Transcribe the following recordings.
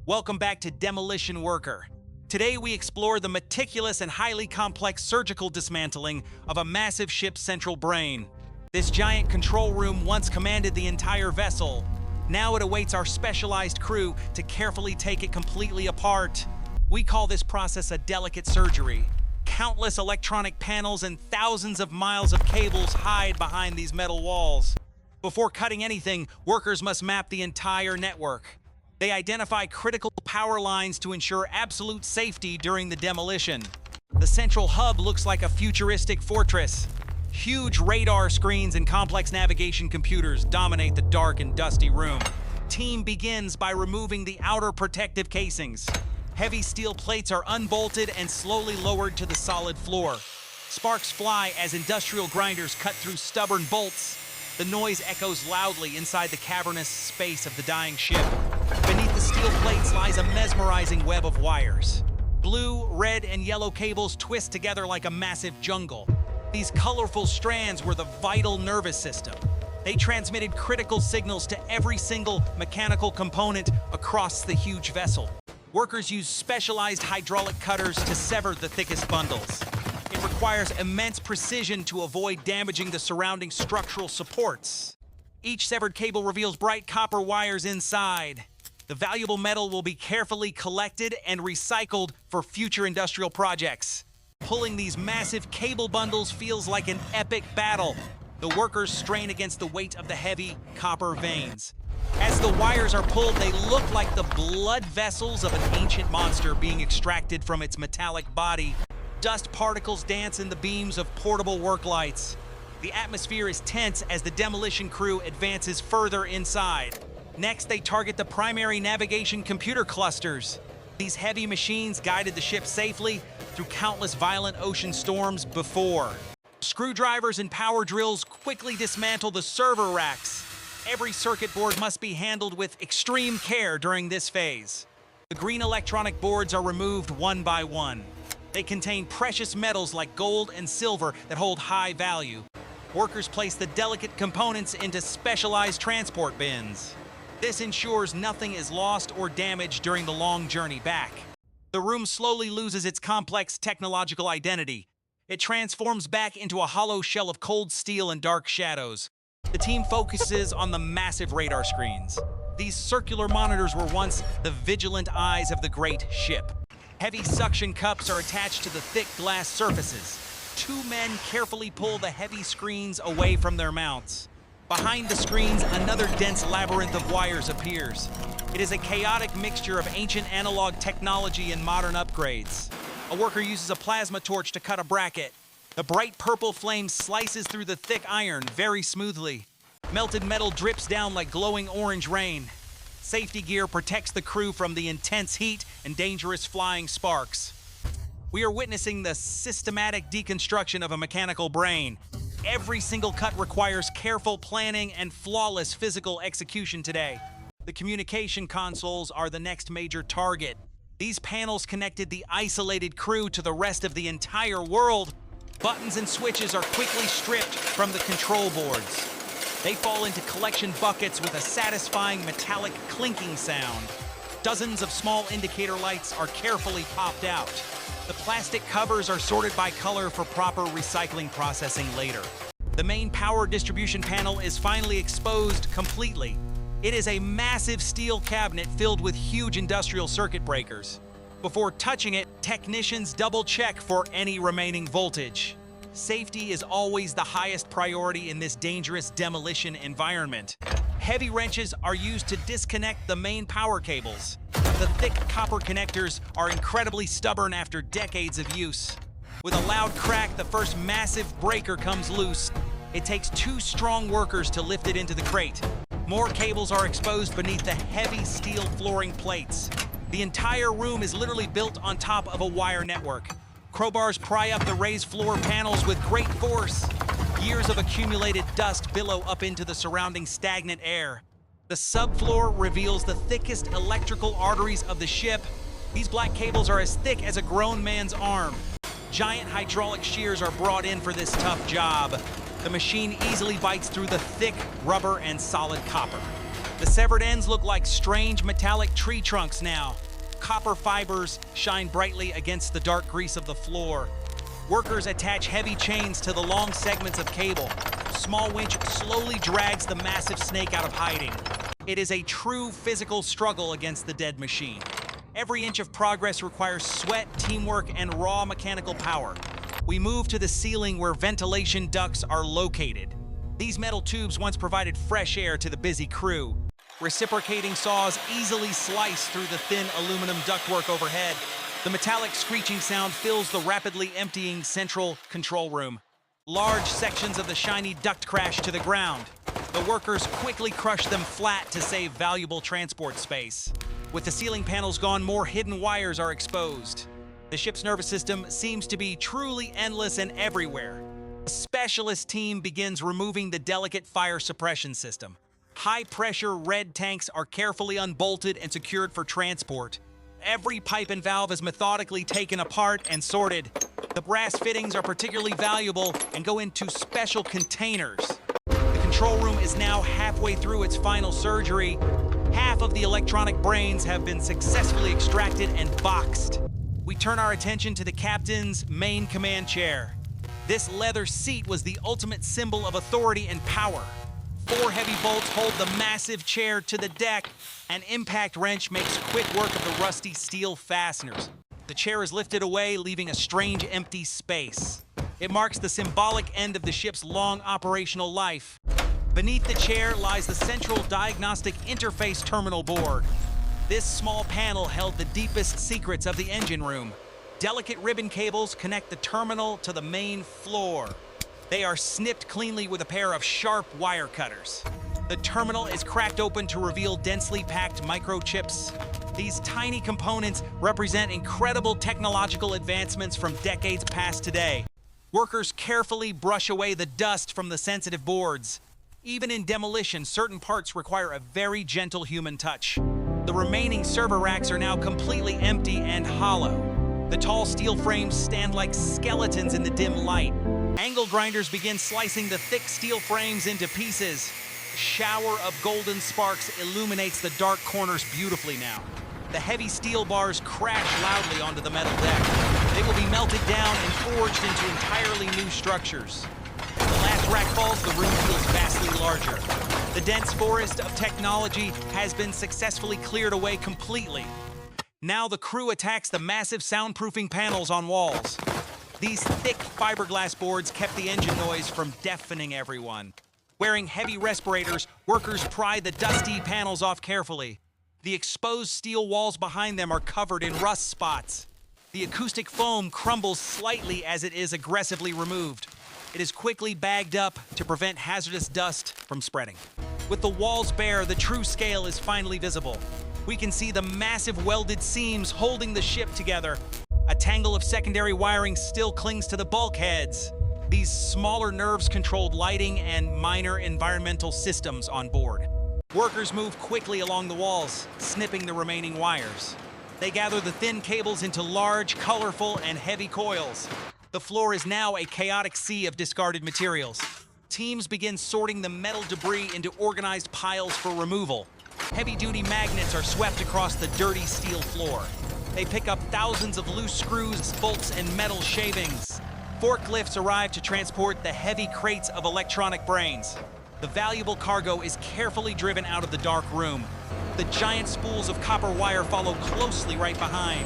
Welcome back to Demolition Worker. Today we explore the meticulous and highly complex surgical dismantling of a massive ship's central brain. This giant control room once commanded the entire vessel. Now it awaits our specialized crew to carefully take it completely apart. We call this process a delicate surgery. Countless electronic panels and thousands of miles of cables hide behind these metal walls. Before cutting anything, workers must map the entire network. They identify critical power lines to ensure absolute safety during the demolition. The central hub looks like a futuristic fortress. Huge radar screens and complex navigation computers dominate the dark and dusty room. Team begins by removing the outer protective casings. Heavy steel plates are unbolted and slowly lowered to the solid floor. Sparks fly as industrial grinders cut through stubborn bolts. The noise echoes loudly inside the cavernous space of the dying ship. Beneath the steel plates lies a mesmerizing web of wires. Blue, red, and yellow cables twist together like a massive jungle. These colorful strands were the vital nervous system. They transmitted critical signals to every single mechanical component across the huge vessel. Workers use specialized hydraulic cutters to sever the thickest bundles. It requires immense precision to avoid damaging the surrounding structural supports. Each severed cable reveals bright copper wires inside. The valuable metal will be carefully collected and recycled for future industrial projects. Pulling these massive cable bundles feels like an epic battle. The workers strain against the weight of the heavy copper veins. As the wires are pulled, they look like the blood vessels of an ancient monster being extracted from its metallic body. Dust particles dance in the beams of portable work lights. The atmosphere is tense as the demolition crew advances further inside. Next, they target the primary navigation computer clusters. These heavy machines guided the ship safely through countless violent ocean storms before. Screwdrivers and power drills quickly dismantle the server racks. Every circuit board must be handled with extreme care during this phase. The green electronic boards are removed one by one. They contain precious metals like gold and silver that hold high value. Workers place the delicate components into specialized transport bins. This ensures nothing is lost or damaged during the long journey back. The room slowly loses its complex technological identity. It transforms back into a hollow shell of cold steel and dark shadows. The team focuses on the massive radar screens. These circular monitors were once the vigilant eyes of the great ship. Heavy suction cups are attached to the thick glass surfaces. Two men carefully pull the heavy screens away from their mounts. Behind the screens, another dense labyrinth of wires appears. It is a chaotic mixture of ancient analog technology and modern upgrades. A worker uses a plasma torch to cut a bracket. The bright purple flame slices through the thick iron very smoothly. Melted metal drips down like glowing orange rain. Safety gear protects the crew from the intense heat and dangerous flying sparks. We are witnessing the systematic deconstruction of a mechanical brain. Every single cut requires careful planning and flawless physical execution today. The communication consoles are the next major target. These panels connected the isolated crew to the rest of the entire world. Buttons and switches are quickly stripped from the control boards. They fall into collection buckets with a satisfying metallic clinking sound. Dozens of small indicator lights are carefully popped out. The plastic covers are sorted by color for proper recycling processing later. The main power distribution panel is finally exposed completely. It is a massive steel cabinet filled with huge industrial circuit breakers. Before touching it, technicians double-check for any remaining voltage. Safety is always the highest priority in this dangerous demolition environment. Heavy wrenches are used to disconnect the main power cables. The thick copper connectors are incredibly stubborn after decades of use. With a loud crack, the first massive breaker comes loose. It takes two strong workers to lift it into the crate. More cables are exposed beneath the heavy steel flooring plates. The entire room is literally built on top of a wire network. Crowbars pry up the raised floor panels with great force. Years of accumulated dust billow up into the surrounding stagnant air. The subfloor reveals the thickest electrical arteries of the ship. These black cables are as thick as a grown man's arm. Giant hydraulic shears are brought in for this tough job. The machine easily bites through the thick rubber and solid copper. The severed ends look like strange metallic tree trunks now. Copper fibers shine brightly against the dark grease of the floor. Workers attach heavy chains to the long segments of cable. A small winch slowly drags the massive snake out of hiding. It is a true physical struggle against the dead machine. Every inch of progress requires sweat, teamwork, and raw mechanical power. We move to the ceiling where ventilation ducts are located. These metal tubes once provided fresh air to the busy crew. Reciprocating saws easily slice through the thin aluminum ductwork overhead. The metallic screeching sound fills the rapidly emptying central control room. Large sections of the shiny duct crash to the ground. The workers quickly crush them flat to save valuable transport space. With the ceiling panels gone, more hidden wires are exposed. The ship's nervous system seems to be truly endless and everywhere. A specialist team begins removing the delicate fire suppression system. High-pressure red tanks are carefully unbolted and secured for transport. Every pipe and valve is methodically taken apart and sorted. The brass fittings are particularly valuable and go into special containers. The control room is now halfway through its final surgery. Half of the electronic brains have been successfully extracted and boxed. We turn our attention to the captain's main command chair. This leather seat was the ultimate symbol of authority and power. 4 heavy bolts hold the massive chair to the deck. An impact wrench makes quick work of the rusty steel fasteners. The chair is lifted away, leaving a strange empty space. It marks the symbolic end of the ship's long operational life. Beneath the chair lies the central diagnostic interface terminal board. This small panel held the deepest secrets of the engine room. Delicate ribbon cables connect the terminal to the main floor. They are snipped cleanly with a pair of sharp wire cutters. The terminal is cracked open to reveal densely packed microchips. These tiny components represent incredible technological advancements from decades past today. Workers carefully brush away the dust from the sensitive boards. Even in demolition, certain parts require a very gentle human touch. The remaining server racks are now completely empty and hollow. The tall steel frames stand like skeletons in the dim light. Angle grinders begin slicing the thick steel frames into pieces. A shower of golden sparks illuminates the dark corners beautifully now. The heavy steel bars crash loudly onto the metal deck. They will be melted down and forged into entirely new structures. As the last rack falls, the room feels vastly larger. The dense forest of technology has been successfully cleared away completely. Now the crew attacks the massive soundproofing panels on walls. These thick fiberglass boards kept the engine noise from deafening everyone. Wearing heavy respirators, workers pry the dusty panels off carefully. The exposed steel walls behind them are covered in rust spots. The acoustic foam crumbles slightly as it is aggressively removed. It is quickly bagged up to prevent hazardous dust from spreading. With the walls bare, the true scale is finally visible. We can see the massive welded seams holding the ship together. A tangle of secondary wiring still clings to the bulkheads. These smaller nerves controlled lighting and minor environmental systems on board. Workers move quickly along the walls, snipping the remaining wires. They gather the thin cables into large, colorful, and heavy coils. The floor is now a chaotic sea of discarded materials. Teams begin sorting the metal debris into organized piles for removal. Heavy-duty magnets are swept across the dirty steel floor. They pick up thousands of loose screws, bolts, and metal shavings. Forklifts arrive to transport the heavy crates of electronic brains. The valuable cargo is carefully driven out of the dark room. The giant spools of copper wire follow closely right behind.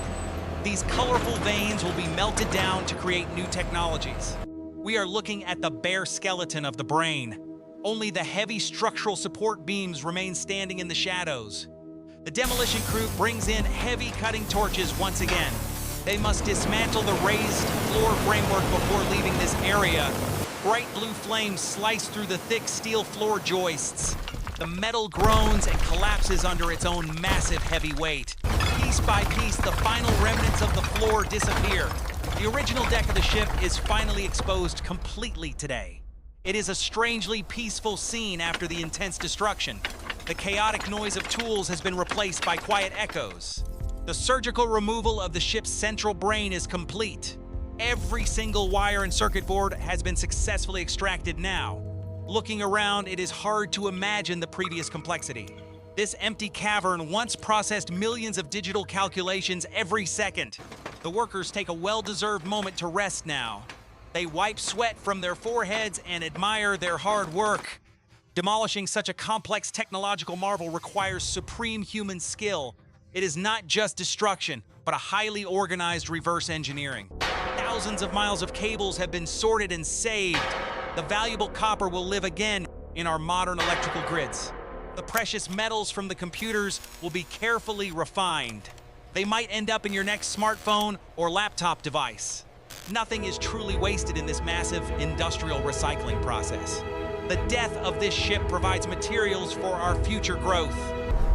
These colorful veins will be melted down to create new technologies. We are looking at the bare skeleton of the brain. Only the heavy structural support beams remain standing in the shadows. The demolition crew brings in heavy cutting torches once again. They must dismantle the raised floor framework before leaving this area. Bright blue flames slice through the thick steel floor joists. The metal groans and collapses under its own massive heavy weight. Piece by piece, the final remnants of the floor disappear. The original deck of the ship is finally exposed completely today. It is a strangely peaceful scene after the intense destruction. The chaotic noise of tools has been replaced by quiet echoes. The surgical removal of the ship's central brain is complete. Every single wire and circuit board has been successfully extracted now. Looking around, it is hard to imagine the previous complexity. This empty cavern once processed millions of digital calculations every second. The workers take a well-deserved moment to rest now. They wipe sweat from their foreheads and admire their hard work. Demolishing such a complex technological marvel requires supreme human skill. It is not just destruction, but a highly organized reverse engineering. Thousands of miles of cables have been sorted and saved. The valuable copper will live again in our modern electrical grids. The precious metals from the computers will be carefully refined. They might end up in your next smartphone or laptop device. Nothing is truly wasted in this massive industrial recycling process. The death of this ship provides materials for our future growth.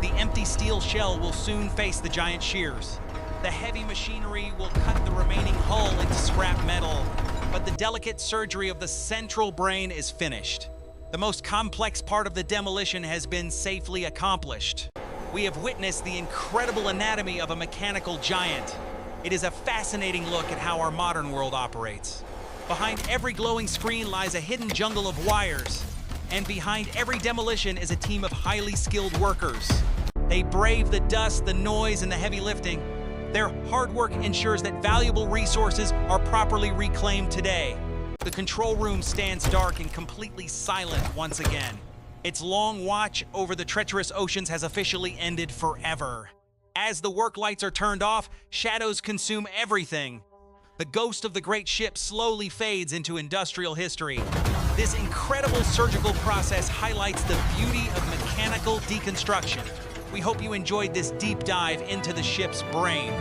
The empty steel shell will soon face the giant shears. The heavy machinery will cut the remaining hull into scrap metal, but the delicate surgery of the central brain is finished. The most complex part of the demolition has been safely accomplished. We have witnessed the incredible anatomy of a mechanical giant. It is a fascinating look at how our modern world operates. Behind every glowing screen lies a hidden jungle of wires, and behind every demolition is a team of highly skilled workers. They brave the dust, the noise, and the heavy lifting. Their hard work ensures that valuable resources are properly reclaimed today. The control room stands dark and completely silent once again. Its long watch over the treacherous oceans has officially ended forever. As the work lights are turned off, shadows consume everything. The ghost of the great ship slowly fades into industrial history. This incredible surgical process highlights the beauty of mechanical deconstruction. We hope you enjoyed this deep dive into the ship's brain.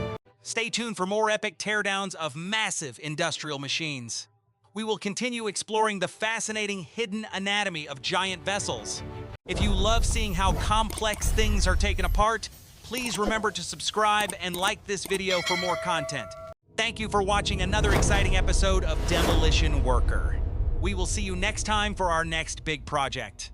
Stay tuned for more epic teardowns of massive industrial machines. We will continue exploring the fascinating hidden anatomy of giant vessels. If you love seeing how complex things are taken apart, please remember to subscribe and like this video for more content. Thank you for watching another exciting episode of Demolition Worker. We will see you next time for our next big project.